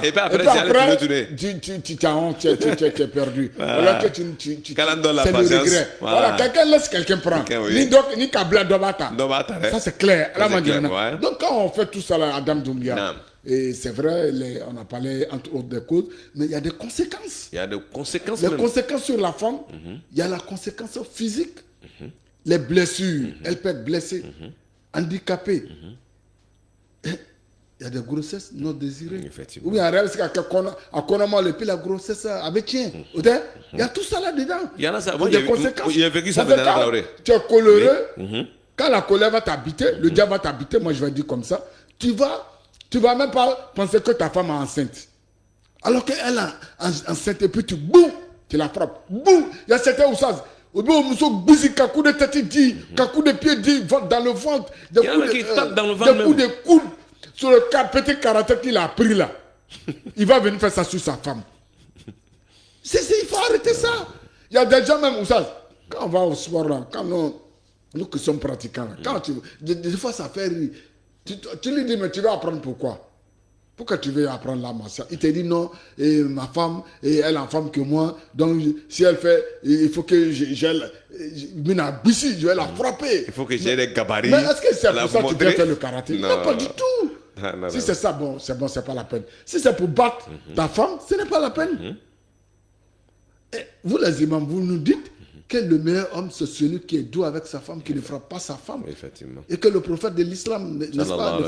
Et puis après, tu t'as honte, tu es perdu. Voilà que c'est le regret. Voilà, quelqu'un laisse, quelqu'un prend. Ni Kabla Dobata. Ça, c'est clair. Donc, quand on fait tout ça à Adam Doumbia, et c'est vrai, on a parlé entre autres des causes, mais il y a des conséquences. Il y a des conséquences. Les conséquences sur la femme, il y a la conséquence physique. Les blessures, elle peut être blessée, handicapée. Il y a des grossesses non désirées. Effectivement. Ou bien, la grossesse avec chien. Il y a tout ça là-dedans. Il y en a ça. Il y a des conséquences. Il y a vécu ça dans la tu es coléreux. Quand la colère va t'habiter, le diable va t'habiter, moi je vais dire comme ça, tu vas même pas penser que ta femme est enceinte. Alors qu'elle est enceinte et puis tu la frappes. Boum. Il y a certains où ça. Ou bien kakou de tête dit, kakou de pied dit, dans le ventre. Des coups de coude. Sur le petit caractère qu'il a pris là, il va venir faire ça sur sa femme. Il faut arrêter ça. Il y a des gens même où ça, quand on va au sport là, quand nous qui sommes pratiquants, des fois ça fait rire. Tu lui dis, mais tu vas apprendre pourquoi? Pourquoi tu veux apprendre la marche? Il te dit non, et ma femme, et elle est en femme que moi, donc si elle fait, il faut que je vais la frapper. Il faut que j'ai des gabarits. Mais est-ce que c'est pour ça que tu viens faire le karaté? Non, pas du tout. Non, si c'est ça, bon, c'est pas la peine. Si c'est pour battre ta femme, ce n'est pas la peine. Et vous les imams, vous nous dites que le meilleur homme, c'est celui qui est doux avec sa femme, qui ne frappe pas sa femme. Effectivement. Et que le prophète de l'islam, n'est-ce pas, ne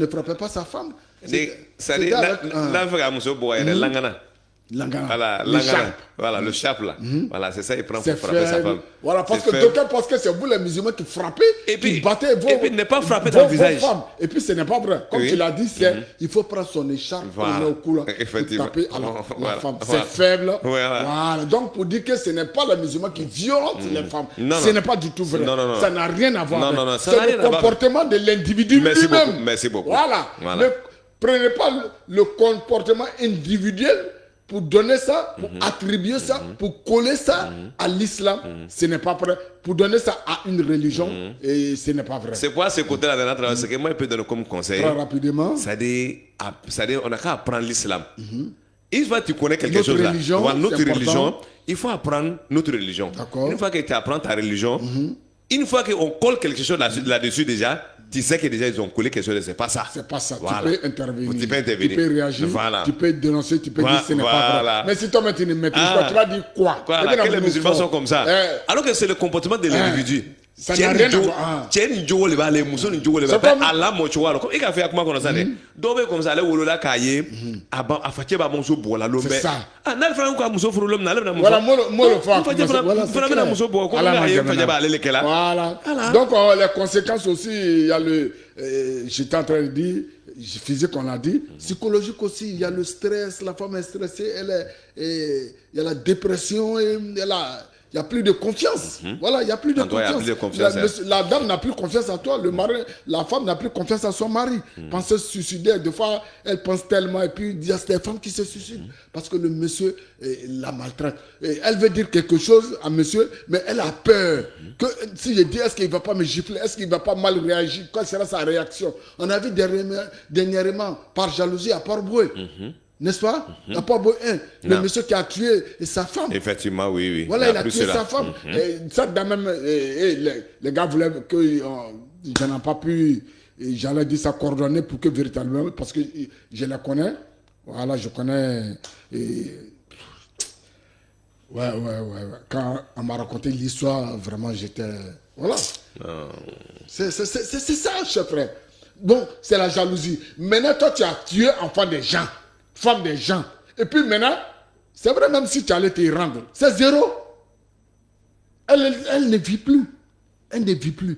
frappait pas sa femme. Voilà, le chape là. Voilà, c'est ça, il prend pour frapper sa femme. Voilà, parce que d'aucuns pensent que c'est vous les musulmans qui frappez, qui battez vos et puis ne pas frapper dans le visage. Et puis ce n'est pas vrai. Comme tu l'as dit, il faut prendre son écharpe pour au cou là, pour taper à la femme. C'est faible. Voilà. Donc pour dire que ce n'est pas les musulmans qui violentent les femmes, ce n'est pas du tout vrai. Ça n'a rien à voir. C'est le comportement de l'individu lui-même. Merci beaucoup. Voilà. Ne prenez pas le comportement individuel pour donner ça, pour attribuer ça, pour coller ça à l'islam. Ce n'est pas vrai. Pour donner ça à une religion, et ce n'est pas vrai. C'est quoi ce côté-là de notre ce que moi je peux donner comme conseil? Très rapidement. C'est-à-dire, on n'a qu'à apprendre l'islam. une fois que tu connais quelque chose là, notre religion, il faut apprendre notre religion. Une fois que tu apprends ta religion, une fois qu'on colle quelque chose là-dessus déjà, tu sais que déjà ils ont collé quelque chose, c'est pas ça. C'est pas ça. Voilà. Tu peux intervenir. Tu peux réagir. Voilà. Tu peux dénoncer. Tu peux dire ce n'est pas vrai. Mais si toi tu ne maîtrises pas, tu vas dire quoi? Voilà, que les musulmans sont comme ça. Alors que c'est le comportement de l'individu. Ça n'a rien à voir. Tiens, ni jogo le va les muso ni jogo le va pas Allah mo chwa lo. Il a fait comment comme ça ne. Dobe comme ça le wolo la kaye. Aba afache ba muso bola lo be. Ah na le frère ko muso furu lo na le na muso. Voilà moi le frère. Voilà, frère na muso bo ko na ye faje ba le kela. Voilà. Donc les conséquences aussi, il y a le j'étais en train de dire physique on a dit, psychologique aussi, il y a le stress, la femme est stressée, il y a la dépression et il n'y a plus de confiance. Voilà, il n'y a plus de confiance. La dame n'a plus confiance en toi. La femme n'a plus confiance en son mari. Pense se suicider. Des fois, elle pense tellement. Et puis, il y a des femmes qui se suicident. Parce que le monsieur la maltraite. Et elle veut dire quelque chose à monsieur, mais elle a peur. Que si je dis, est-ce qu'il ne va pas me gifler? Est-ce qu'il ne va pas mal réagir? Quelle sera sa réaction? On a vu dernièrement, par jalousie, à Port-Boué. N'est-ce pas? À Port-Boué 1, le monsieur qui a tué sa femme. Effectivement, oui. Voilà, il a tué sa femme. Et ça, même, les gars voulaient que je n'ai pas pu, j'allais dire ça coordonner pour que véritablement, parce que je la connais. Voilà, je connais. Ouais. Quand on m'a raconté l'histoire, vraiment, j'étais. Voilà. C'est ça, cher frère. Bon, c'est la jalousie. Maintenant, toi, tu as tué enfant des gens. Femme des gens. Et puis maintenant, c'est vrai, même si tu allais te rendre, c'est zéro. Elle ne vit plus. Elle ne vit plus.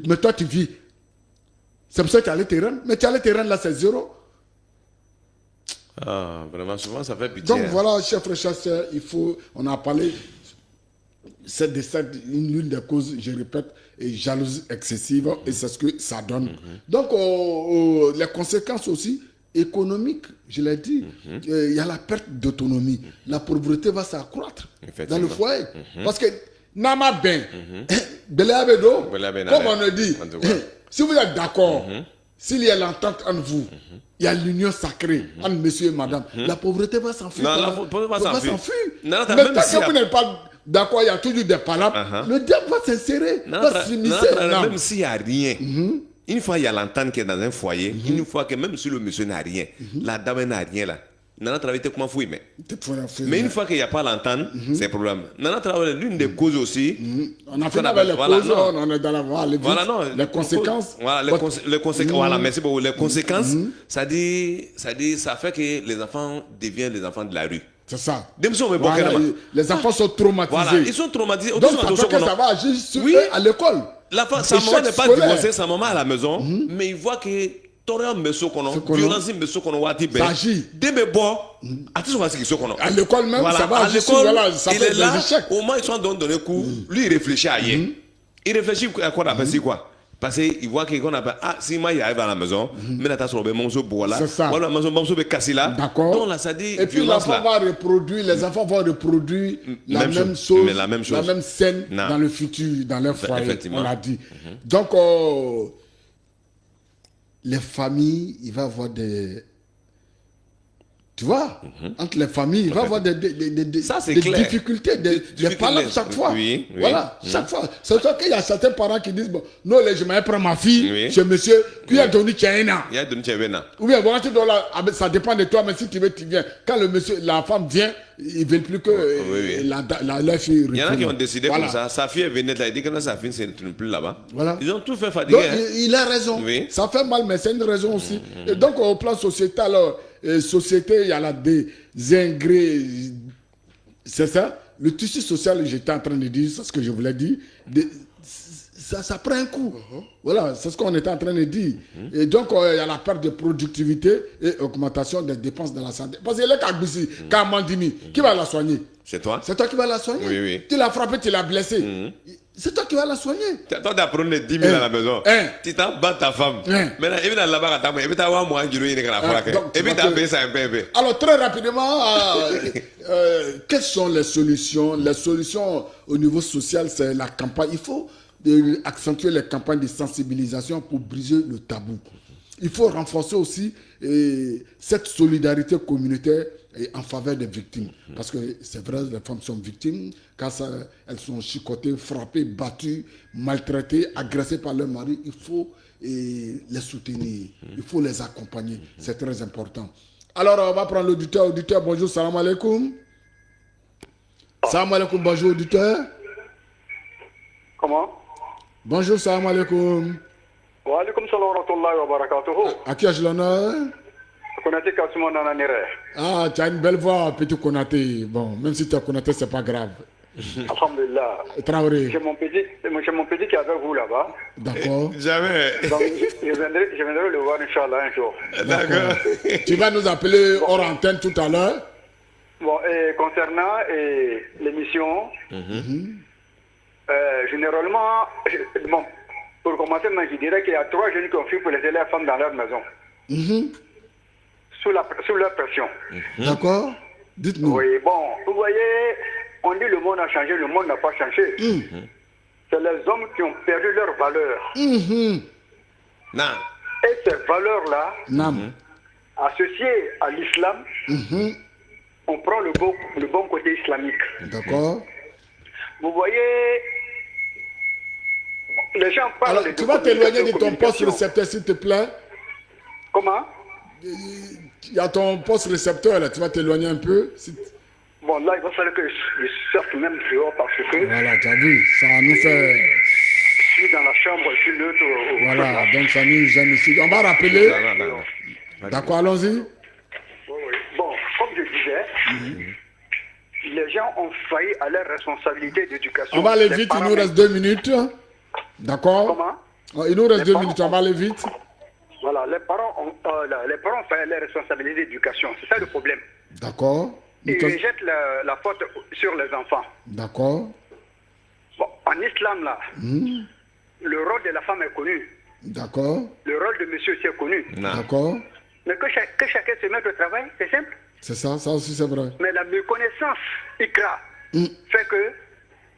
Mais toi, tu vis. C'est pour ça que tu allais te rendre. Mais tu allais te rendre là, c'est zéro. Ah, vraiment, souvent, ça fait pitié. Donc voilà, chers frères, chers sœurs, on a parlé, c'est l'une des causes, je répète, et jalousie excessive, et c'est ce que ça donne. Donc, les conséquences aussi, économique, je l'ai dit, il y a la perte d'autonomie. La pauvreté va s'accroître dans le foyer. Parce que, Nama Ben, Beleabedo, comme on le dit, si vous êtes d'accord, s'il y a l'entente entre vous, il y a l'union sacrée entre monsieur et madame, la pauvreté va s'enfuir. Non, la pauvreté va s'enfuir. Mais tant que vous n'êtes pas d'accord, il y a toujours des palabres, le diable va s'insérer, va s'immiscer. Même s'il n'y a rien. Une fois il y a l'entente qui est dans un foyer, une fois que même si le monsieur n'a rien, la dame n'a rien là, Nana travaille comment fouille mais une fois qu'il n'y a pas l'entente, c'est un problème. Nana travaille l'une des causes aussi. On a fait avec les causes, on est dans la voie, les conséquences. Voilà, les conséquences. Voilà, merci beaucoup. Les conséquences, ça fait que les enfants deviennent les enfants de la rue. C'est ça. Voilà, les enfants sont traumatisés. Voilà, ils sont traumatisés. Donc ça va agir à l'école. Sa maman n'est pas divorcée, sa maman à la maison, mais il voit que t'aurais un monsieur qu'on a, violence monsieur qu'on a wati ben. Ça agit. Dès bon, à tout ce qui qu'on a. À l'école même, voilà. ça va agir. Voilà, ça il fait est là. Des échecs. Au moins ils sont donné coup. Lui il réfléchit à rien. Il réfléchit à quoi on appelle c'est quoi? Parce qu'il voit qu'on appelle si moi il arrive à la maison, mais là t'as sur le monceau voilà. C'est ça. Voilà, monceau be cassé là. D'accord. Donc là ça dit. Et puis l'enfant va reproduire, les enfants vont reproduire la même chose, la même scène dans le futur, dans leur foyer. On l'a dit. Donc les familles, il va y avoir des... Tu vois, entre les familles, il va y avoir des difficultés, des palabres chaque fois. Voilà, chaque fois. C'est ça qu'il y a certains parents qui disent, bon, non, je vais prendre ma fille chez monsieur, qui a donné Tchaïna. Ou bien, bon, ça dépend de toi, mais si tu veux, tu viens. Quand la femme vient, ils ne veulent plus que la fille retourne. Il y en a qui ont décidé comme ça. Sa fille est venue, elle a dit que sa fille ne se plus là-bas. Voilà. Ils ont tout fait fatiguer. Donc, il a raison. Ça fait mal, mais c'est une raison aussi. Et donc, au plan sociétal, société, il y a là des ingrés. C'est ça? Le tissu social, j'étais en train de dire, c'est ce que je voulais dire. Ça prend un coup. Voilà, c'est ce qu'on était en train de dire. Et donc, il y a la perte de productivité et augmentation des dépenses de la santé. Parce que les Kagbisi, Kamandini, qui va la soigner? C'est toi. C'est toi qui vas la soigner. Oui. Tu l'as frappé, tu l'as blessé. C'est toi qui vas la soigner. Toi, tu as pris 10 000 à la maison. Tu t'en bats ta femme. Maintenant, il vient là-bas, il va avoir moins de et puis tu as payé ça un peu. Alors, très rapidement, quelles sont les solutions? Les solutions au niveau social, c'est la campagne. Il faut accentuer les campagnes de sensibilisation pour briser le tabou. Il faut renforcer aussi cette solidarité communautaire en faveur des victimes. Parce que c'est vrai, les femmes sont victimes, quand elles sont chicotées, frappées, battues, maltraitées, agressées par leur mari. Il faut les soutenir, il faut les accompagner. C'est très important. Alors, on va prendre l'auditeur. Auditeur, bonjour, salam alaikum. Salam alaikum, bonjour, auditeur. Comment? Bonjour, salam alaikum. Wa alaikum salam wa rahmatullahi wa barakatuhu. À qui ai-je l'honneur? Konaté Kassouma Nananire. Ah, tu as une belle voix, petit Konaté. Bon, même si tu as Konaté, c'est pas grave. Alhamdulillah. Traoré. J'ai mon petit qui est avec vous là-bas. D'accord. Jamais. Donc, je viendrai le voir, Inch'Allah, un jour. D'accord. Tu vas nous appeler hors antenne tout à l'heure. Bon, et concernant l'émission, généralement, bon, pour commencer, moi, je dirais qu'il y a 3 jeunes qui ont fui pour les élèves femmes dans leur maison. Sous leur pression. D'accord. Dites-nous. Oui, bon, vous voyez, on dit le monde a changé, le monde n'a pas changé. C'est les hommes qui ont perdu leurs valeurs. Non. Et ces valeurs-là, associées à l'islam, on prend le bon côté islamique. D'accord. Vous voyez, les gens parlent. Alors, tu vas t'éloigner de ton poste récepteur, s'il te plaît. Comment? Il y a ton poste récepteur, là. Tu vas t'éloigner un peu. Bon, là, il va falloir que je sorte même dehors parce que... Voilà, tu as vu. Ça nous fait... Je suis dans la chambre, je suis l'autre... Voilà, donc ça nous gêne ici. On va rappeler. D'accord, allons-y. Bon, comme je disais, les gens ont failli à leur responsabilité d'éducation. On va aller vite, il nous reste 2 minutes. D'accord? Comment? Il nous reste 2 minutes, on va aller vite. Voilà, les parents ont fait leur responsabilité d'éducation. C'est ça le problème. D'accord. Ils rejettent la faute sur les enfants. D'accord. Bon, en islam, là, le rôle de la femme est connu. D'accord. Le rôle de monsieur aussi est connu. D'accord. Mais que chacun se mette au travail, c'est simple. C'est ça aussi c'est vrai. Mais la méconnaissance, ikra, fait que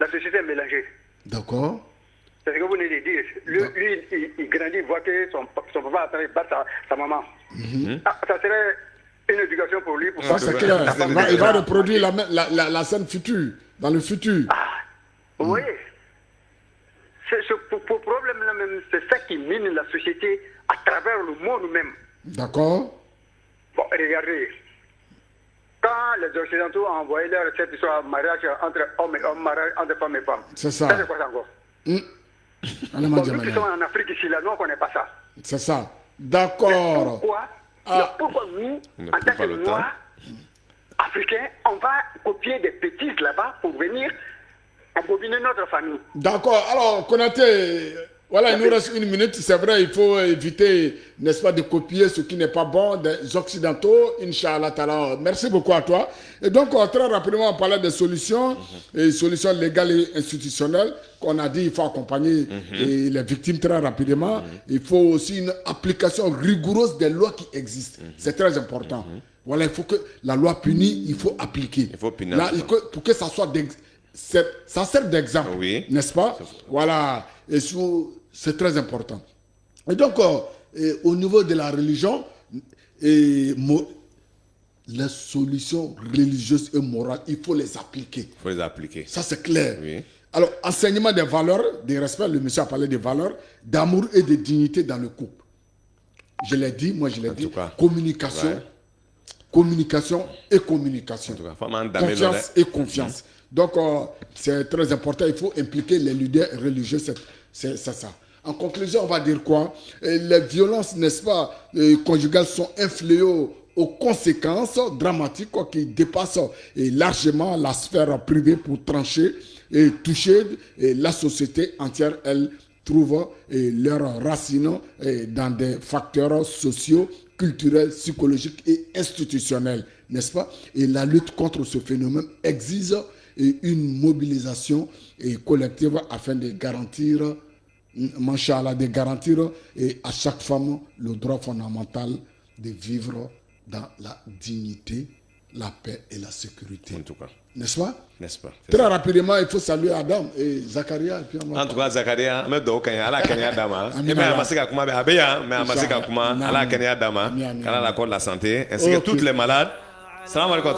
la société est mélangée. D'accord. C'est ce que vous venez de dire. Lui, il grandit, il voit que son papa a train de battre sa maman. Ça serait une éducation pour lui. Pour ça, c'est clair. Il va reproduire la scène future, dans le futur. Vous voyez, ce problème-là même, c'est ça qui mine la société à travers le monde même. D'accord. Bon, regardez. Quand les Occidentaux ont envoyé leur cette histoire mariage entre hommes et hommes, mariage entre femmes et femmes. C'est ça. Ça, c'est quoi ça encore? Bon, nous qui sommes en Afrique ici, là, nous, on ne connaît pas ça. C'est ça. D'accord. Pourquoi nous, en tant que Noirs, Africains, on va copier des bêtises là-bas pour venir embobiner notre famille? D'accord. Alors, Konaté, voilà, il nous reste 1 minute. C'est vrai, il faut éviter, n'est-ce pas, de copier ce qui n'est pas bon des Occidentaux. Inch'Allah ta'ala. Merci beaucoup à toi. Et donc, très rapidement, on parlait des solutions, et solutions légales et institutionnelles. Qu'on a dit, il faut accompagner les victimes très rapidement. Il faut aussi une application rigoureuse des lois qui existent. C'est très important. Voilà, il faut que la loi punit, il faut appliquer. Il faut punir. Là, pour que ça soit ça sert d'exemple, n'est-ce pas? Voilà. Et c'est très important. Et donc, au niveau de la religion, les solutions religieuses et morales, il faut les appliquer. Il faut les appliquer. Ça, c'est clair. Oui. Alors, enseignement des valeurs, des respects, le monsieur a parlé des valeurs, d'amour et de dignité dans le couple. Je l'ai dit, moi je l'ai dit. Communication, communication et communication. Confiance et confiance. Donc, c'est très important. Il faut impliquer les leaders religieux. C'est ça. En conclusion, on va dire quoi? Les violences, n'est-ce pas, conjugales sont un fléau aux conséquences dramatiques qui dépassent largement la sphère privée pour trancher et toucher la société entière. Elle trouve leurs racines dans des facteurs sociaux, culturels, psychologiques et institutionnels, n'est-ce pas? Et la lutte contre ce phénomène exige une mobilisation collective afin de garantir, Masha'Allah, de garantir à chaque femme le droit fondamental de vivre dans la dignité la paix et la sécurité. En tout cas. N'est-ce pas? N'est-ce pas? Très rapidement, il faut saluer Adam et Zacharia. Et puis en tout cas, Zacharia, mais donc, ala Kenya Dama. Et mais Amasika Kuma, mais Amasika Kuma, ala Kenya Dama, ala la corde la santé, ainsi que toutes les malades. Salam alaikum.